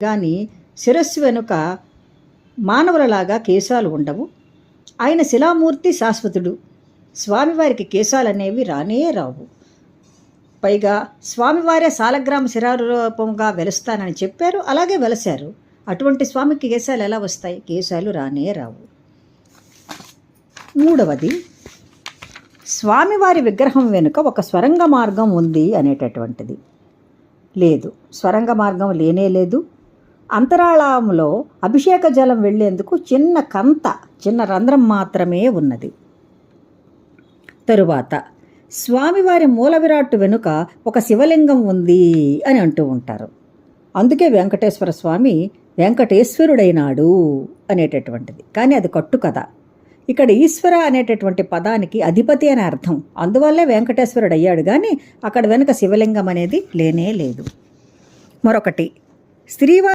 కానీ శిరస్సు వెనుక మానవులలాగా కేశాలు ఉండవు. ఆయన శిలామూర్తి శాశ్వతుడు. స్వామివారికి కేశాలనేవి రానే రావు. పైగా స్వామివారే సాలగ్రామ శిరారూపంగా వెలుస్తానని చెప్పారు, అలాగే వెలశారు. అటువంటి స్వామికి కేశాలు ఎలా వస్తాయి? కేశాలు రానే రావు. మూడవది, స్వామివారి విగ్రహం వెనుక ఒక స్వరంగ మార్గం ఉంది అనేటటువంటిది. లేదు, స్వరంగ మార్గం లేనే లేదు. అంతరాళంలో అభిషేక జలం వెళ్లేందుకు చిన్న రంధ్రం మాత్రమే ఉన్నది. తరువాత స్వామివారి మూల విరాట్టు వెనుక ఒక శివలింగం ఉంది అని అంటూ ఉంటారు. అందుకే వెంకటేశ్వర స్వామి వెంకటేశ్వరుడైనాడు అనేటటువంటిది. కానీ అది కట్టు కథ. ఇక్కడ ఈశ్వర అనేటటువంటి పదానికి అధిపతి అని అర్థం. అందువల్లే వెంకటేశ్వరుడు అయ్యాడు, కానీ అక్కడ వెనుక శివలింగం అనేది లేనే లేదు. మరొకటి, శ్రీవారి